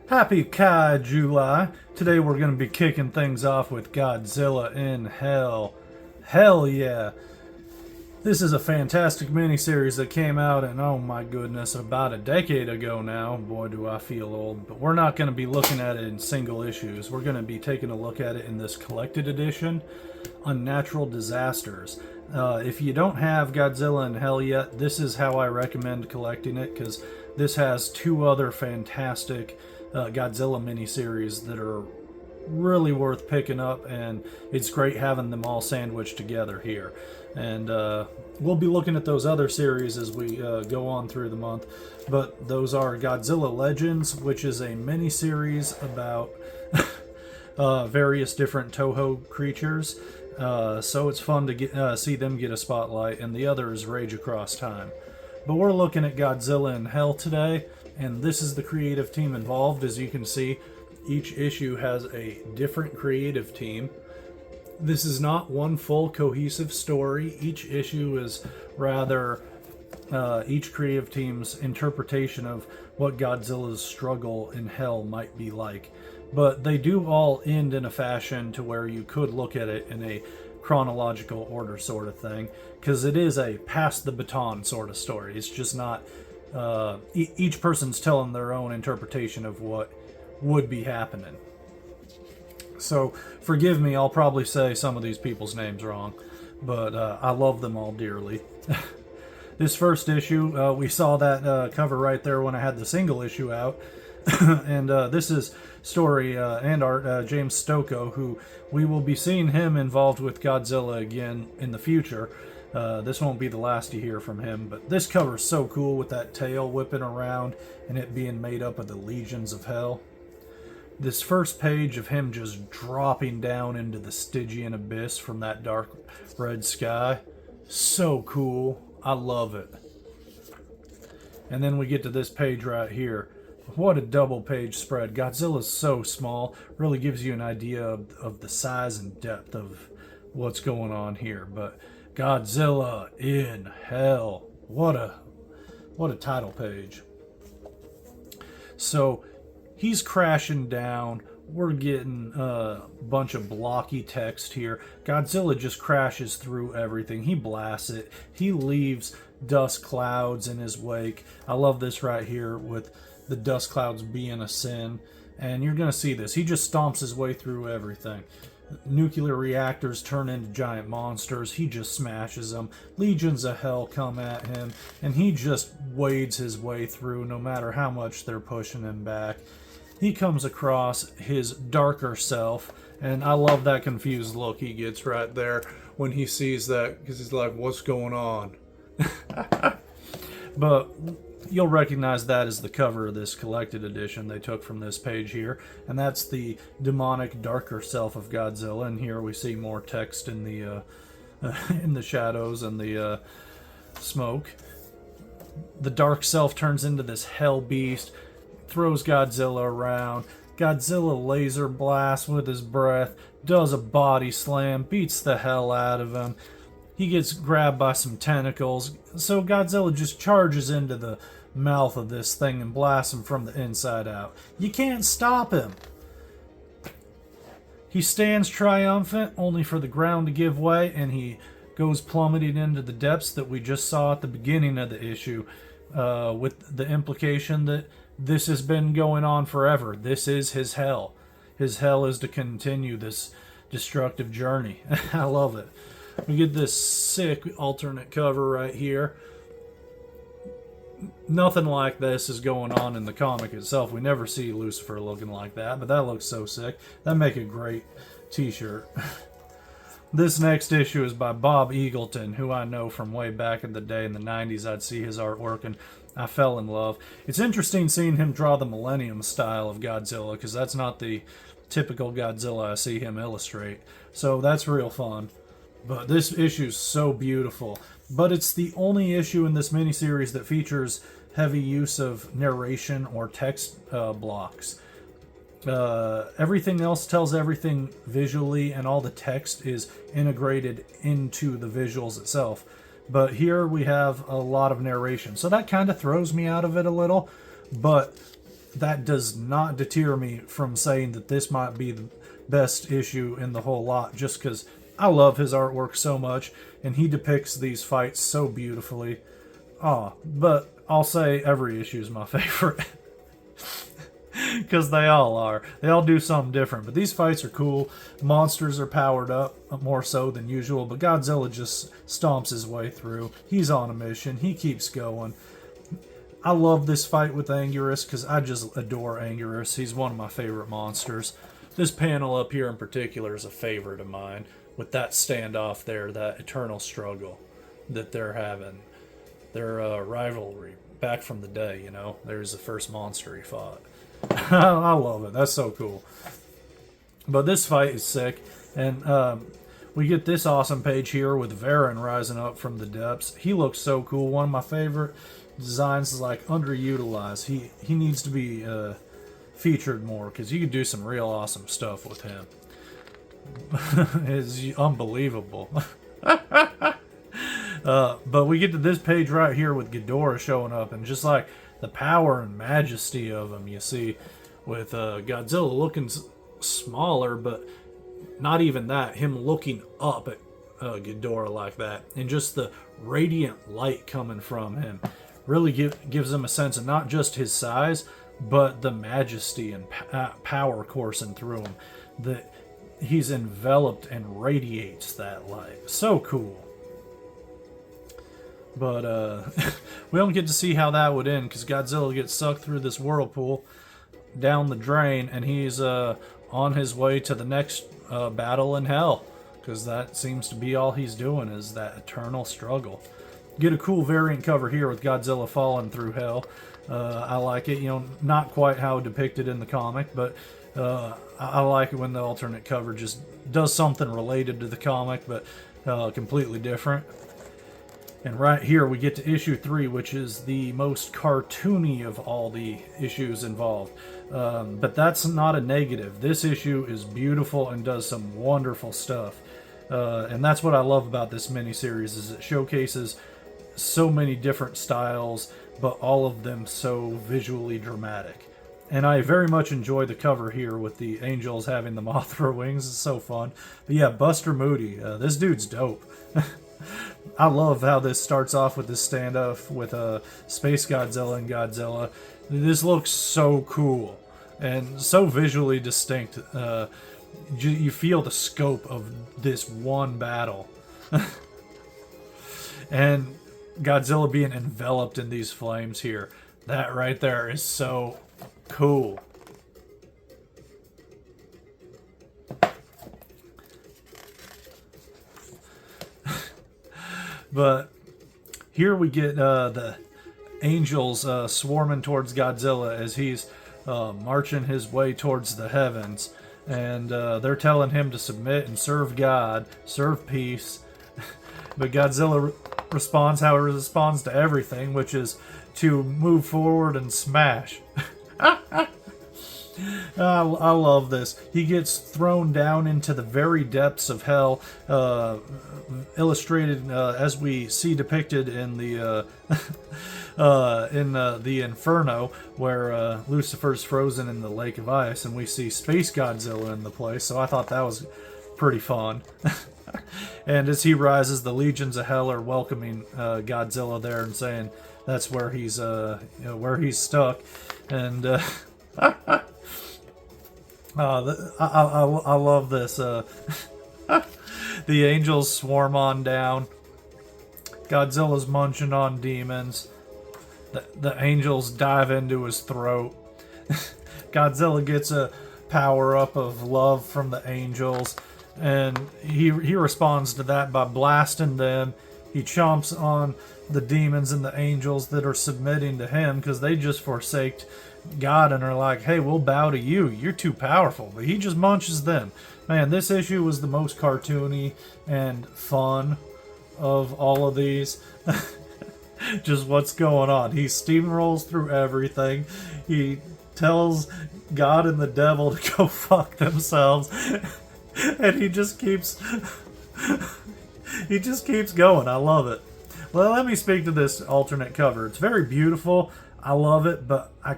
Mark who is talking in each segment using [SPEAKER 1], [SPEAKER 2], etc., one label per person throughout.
[SPEAKER 1] Happy Kaiju. Today we're going to be kicking things off with Godzilla in Hell. Hell yeah. This is a fantastic miniseries that came out in, oh my goodness, about a decade ago now. Boy, do I feel old. But we're not going to be looking at it in single issues. We're going to be taking a look at it in this collected edition, Unnatural Disasters. If you don't have Godzilla in Hell yet, this is how I recommend collecting it, because this has two other fantastic Godzilla miniseries that are really worth picking up, and it's great having them all sandwiched together here. And we'll be looking at those other series as we go on through the month, but those are Godzilla Legends, which is a miniseries about various different Toho creatures. So it's fun to see them get a spotlight, and the other is Rage Across Time. But we're looking at Godzilla in Hell today, and this is the creative team involved. As you can see, each issue has a different creative team. This is not one full cohesive story. Each issue is rather each creative team's interpretation of what Godzilla's struggle in Hell might be like. But they do all end in a fashion to where you could look at it in a chronological order sort of thing, because it is a pass the baton sort of story. It's just not each person's telling their own interpretation of what would be happening. So forgive me, I'll probably say some of these people's names wrong, but I love them all dearly. This first issue, we saw that cover right there when I had the single issue out. And this is story and art James Stokoe, who we will be seeing him involved with Godzilla again in the future. This won't be the last you hear from him, but this cover is so cool with that tail whipping around and it being made up of the legions of hell. This first page of him just dropping down into the Stygian abyss from that dark red sky. So cool. I love it. And then we get to this page right here. What a double page spread. Godzilla's so small, really gives you an idea of the size and depth of what's going on here. But Godzilla in Hell. What a title page. So he's crashing down. We're getting a bunch of blocky text here. Godzilla just crashes through everything. He blasts it. He leaves dust clouds in his wake. I love this right here with the dust clouds being a sin. And you're going to see this. He just stomps his way through everything. Nuclear reactors turn into giant monsters. He just smashes them. Legions of hell come at him. And he just wades his way through no matter how much they're pushing him back. He comes across his darker self. And I love that confused look he gets right there when he sees that. Because he's like, what's going on? But you'll recognize that as the cover of this collected edition they took from this page here, and that's the demonic darker self of Godzilla. And here we see more text in the in the shadows and the smoke. The dark self turns into this hell beast, throws Godzilla around. Godzilla laser blasts with his breath, does a body slam, beats the hell out of him. He gets grabbed by some tentacles, so Godzilla just charges into the mouth of this thing and blasts him from the inside out. You can't stop him. He stands triumphant, only for the ground to give way, and he goes plummeting into the depths that we just saw at the beginning of the issue, with the implication that this has been going on forever. This is his hell. His hell is to continue this destructive journey. I love it. We get this sick alternate cover right here. Nothing like this is going on in the comic itself. We never see Lucifer looking like that, but that looks so sick. That'd make a great t-shirt. This next issue is by Bob Eggleton, who I know from way back in the day in the 90s. I'd see his artwork and I fell in love. It's interesting seeing him draw the Millennium style of Godzilla, because that's not the typical Godzilla I see him illustrate. So that's real fun. But this issue is so beautiful. But it's the only issue in this miniseries that features heavy use of narration or text blocks. Everything else tells everything visually, and all the text is integrated into the visuals itself. But here we have a lot of narration, so that kind of throws me out of it a little. But that does not deter me from saying that this might be the best issue in the whole lot, just because I love his artwork so much, and he depicts these fights so beautifully. But I'll say every issue is my favorite. Because they all are. They all do something different. But these fights are cool. Monsters are powered up more so than usual. But Godzilla just stomps his way through. He's on a mission. He keeps going. I love this fight with Anguirus because I just adore Anguirus. He's one of my favorite monsters. This panel up here in particular is a favorite of mine. With that standoff there, that eternal struggle that they're having. Their rivalry back from the day, you know. There's the first monster he fought. I love it. That's so cool. But this fight is sick. And we get this awesome page here with Varen rising up from the depths. He looks so cool. One of my favorite designs is like underutilized. He needs to be featured more because you could do some real awesome stuff with him. It's unbelievable. But we get to this page right here with Ghidorah showing up, and just like the power and majesty of him, you see, with Godzilla looking smaller, but not even that, him looking up at Ghidorah like that, and just the radiant light coming from him really gives him a sense of not just his size, but the majesty and power coursing through him. That he's enveloped and radiates that light. So cool. But we don't get to see how that would end because Godzilla gets sucked through this whirlpool down the drain, and he's on his way to the next battle in hell, because that seems to be all he's doing is that eternal struggle. Get a cool variant cover here with Godzilla falling through hell. I like it. You know, not quite how depicted in the comic, but I like it when the alternate cover just does something related to the comic, but completely different. And right here we get to issue 3, which is the most cartoony of all the issues involved. But that's not a negative. This issue is beautiful and does some wonderful stuff. And that's what I love about this miniseries, is it showcases so many different styles, but all of them so visually dramatic. And I very much enjoy the cover here with the angels having the Mothra wings. It's so fun. But yeah, Buster Moody. This dude's dope. I love how this starts off with this standoff with Space Godzilla and Godzilla. This looks so cool and so visually distinct. You feel the scope of this one battle. And Godzilla being enveloped in these flames here. That right there is so cool. But here we get the angels swarming towards Godzilla as he's marching his way towards the heavens. And they're telling him to submit and serve God, serve peace. But Godzilla responds how he responds to everything, which is to move forward and smash. I love this. He gets thrown down into the very depths of hell, illustrated as we see depicted in the the Inferno, where Lucifer's frozen in the lake of ice, and we see Space Godzilla in the place. So I thought that was pretty fun. And as he rises, the legions of hell are welcoming Godzilla there and saying that's where he's where he's stuck. And I love this. The angels swarm on down. Godzilla's munching on demons. The angels dive into his throat. Godzilla gets a power up of love from the angels, and he responds to that by blasting them. He chomps on the demons and the angels that are submitting to him because they just forsaked God and are like, hey, we'll bow to you. You're too powerful. But he just munches them. Man, this issue was the most cartoony and fun of all of these. Just what's going on. He steamrolls through everything. He tells God and the devil to go fuck themselves. And he just keeps going. I love it. Well, let me speak to this alternate cover. It's very beautiful. I love it, but I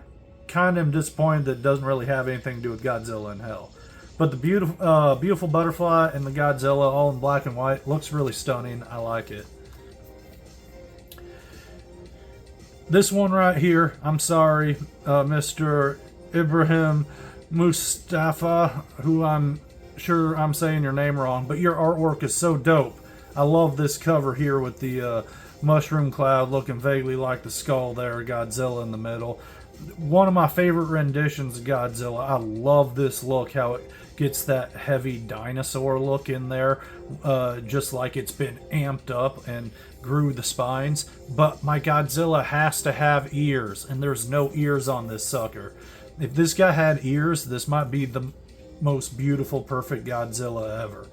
[SPEAKER 1] kind of am disappointed that it doesn't really have anything to do with Godzilla in Hell. But the beautiful butterfly and the Godzilla all in black and white looks really stunning. I like it. This one right here, I'm sorry, Mr. Ibrahim Moustafa, who I'm sure I'm saying your name wrong, but your artwork is so dope. I love this cover here with the mushroom cloud looking vaguely like the skull there, Godzilla in the middle. One of my favorite renditions of Godzilla. I love this look, how it gets that heavy dinosaur look in there, just like it's been amped up and grew the spines. But my Godzilla has to have ears, and there's no ears on this sucker. If this guy had ears, this might be the most beautiful, perfect Godzilla ever.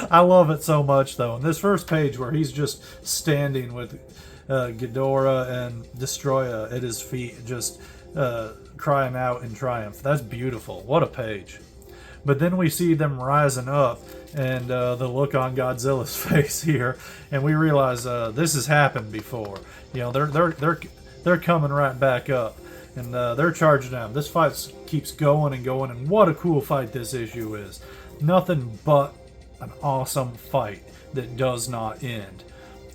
[SPEAKER 1] I love it so much, though. And this first page where he's just standing with Ghidorah and Destroya at his feet, just crying out in triumph. That's beautiful. What a page. But then we see them rising up, and the look on Godzilla's face here, and we realize this has happened before. You know, they're coming right back up, and they're charging down. This fight keeps going and going, and what a cool fight this issue is. Nothing but an awesome fight that does not end.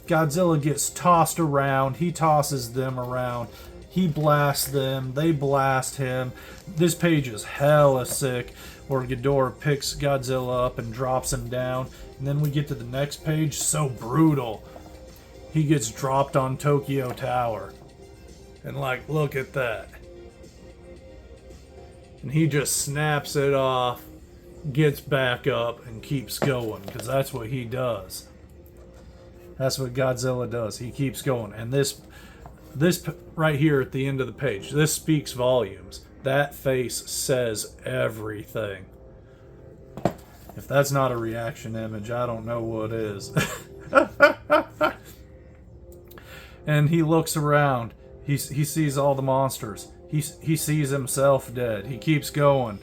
[SPEAKER 1] Godzilla gets tossed around. He tosses them around. He blasts them. They blast him. This page is hella sick, where Ghidorah picks Godzilla up and drops him down. And then we get to the next page. So brutal. He gets dropped on Tokyo Tower. And like, look at that. And he just snaps it off, gets back up, and keeps going. Because that's what he does. That's what Godzilla does. He keeps going. And this right here at the end of the page, this speaks volumes. That face says everything. If that's not a reaction image, I don't know what is. And he looks around. He sees all the monsters. He sees himself dead. He keeps going.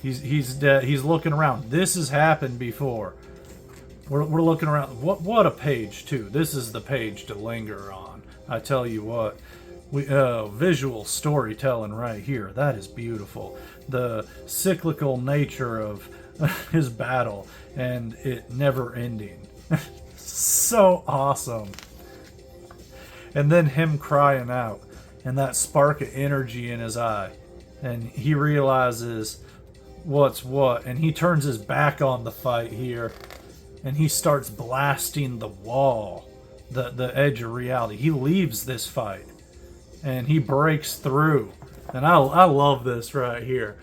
[SPEAKER 1] He's dead. He's looking around. This has happened before. We're looking around. What a page, too. This is the page to linger on. I tell you what. Visual storytelling right here. That is beautiful. The cyclical nature of his battle and it never ending. So awesome. And then him crying out and that spark of energy in his eye. And he realizes what's what. And he turns his back on the fight here. And he starts blasting the wall, the edge of reality. He leaves this fight, and he breaks through. And I love this right here.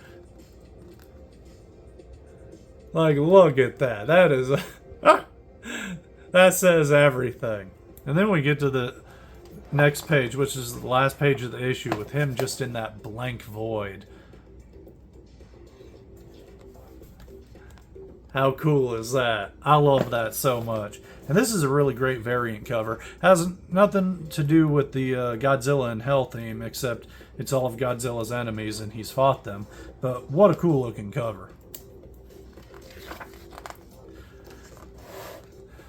[SPEAKER 1] Like, look at that. That is... that says everything. And then we get to the next page, which is the last page of the issue, with him just in that blank void. How cool is that? I love that so much. And this is a really great variant cover. Has nothing to do with the Godzilla in Hell theme, except it's all of Godzilla's enemies and he's fought them. But what a cool looking cover.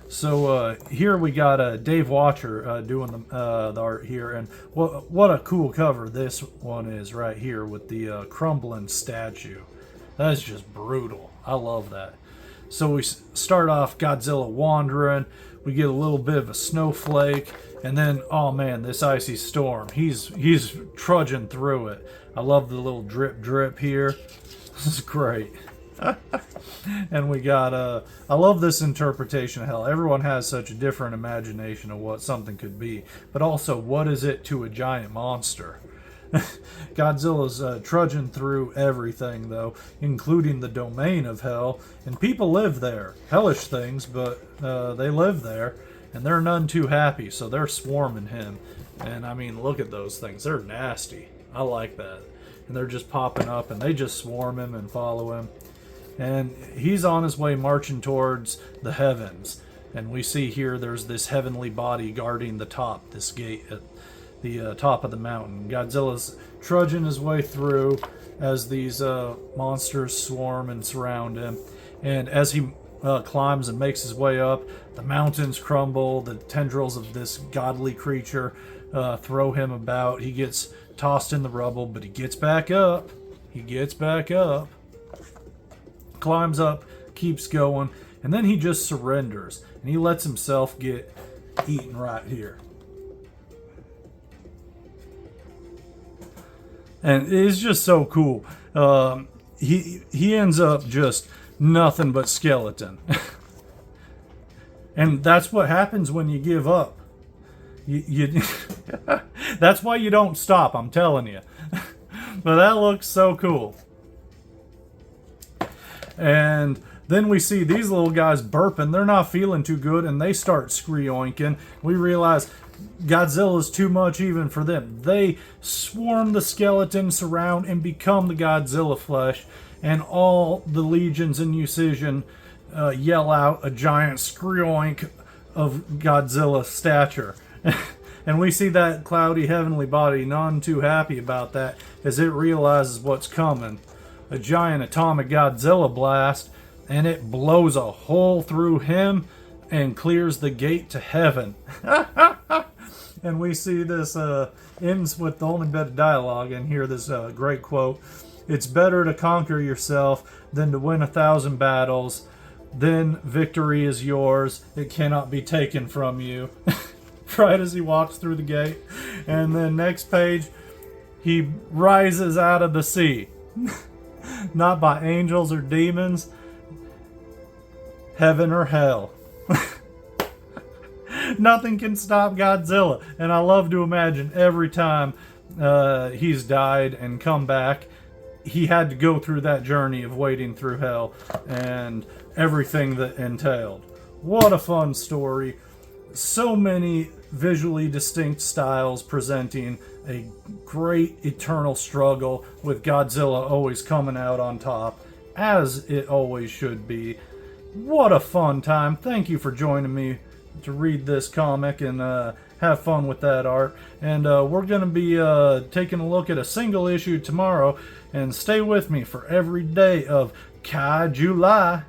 [SPEAKER 1] So here we got Dave Wachter doing the art here. And what a cool cover this one is right here with the crumbling statue. That's just brutal. I love that. So we start off Godzilla wandering. We get a little bit of a snowflake, and then, oh man, this icy storm. He's trudging through it. I love the little drip drip here. This is great. And we got I love this interpretation of hell. Everyone has such a different imagination of what something could be, but also what is it to a giant monster? Godzilla's trudging through everything, though, including the domain of hell, and people live there. Hellish things, but they live there, and they're none too happy, so they're swarming him. And, I mean, look at those things. They're nasty. I like that. And they're just popping up, and they just swarm him and follow him. And he's on his way marching towards the heavens. And we see here there's this heavenly body guarding the top, this gate at the top of the mountain. Godzilla's trudging his way through as these monsters swarm and surround him. And as he climbs and makes his way up, the mountains crumble, the tendrils of this godly creature throw him about. He gets tossed in the rubble, but he gets back up. He gets back up, climbs up, keeps going, and then he just surrenders, and he lets himself get eaten right here. And it's just so cool. He ends up just nothing but skeleton. And that's what happens when you give up. You that's why you don't stop, I'm telling you. But that looks so cool. And then we see these little guys burping. They're not feeling too good, and they start screoinking. We realize Godzilla's too much even for them. They swarm the skeleton, surround, and become the Godzilla flesh. And all the legions in Ulises yell out a giant screoink of Godzilla stature. And we see that cloudy heavenly body none too happy about that as it realizes what's coming. A giant atomic Godzilla blast, and it blows a hole through him and clears the gate to heaven. And we see this ends with the only bit of dialogue, and hear this great quote. It's better to conquer yourself than to win 1,000 battles. Then victory is yours. It cannot be taken from you. Right as he walks through the gate. And then next page, he rises out of the sea. Not by angels or demons, heaven or hell. Nothing can stop Godzilla. And I love to imagine every time he's died and come back, he had to go through that journey of wading through hell and everything that entailed. What a fun story. So many visually distinct styles presenting a great eternal struggle with Godzilla always coming out on top, as it always should be. What a fun time. Thank you for joining me to read this comic and have fun with that art. And we're going to be taking a look at a single issue tomorrow. And stay with me for every day of Kaiju Calamity.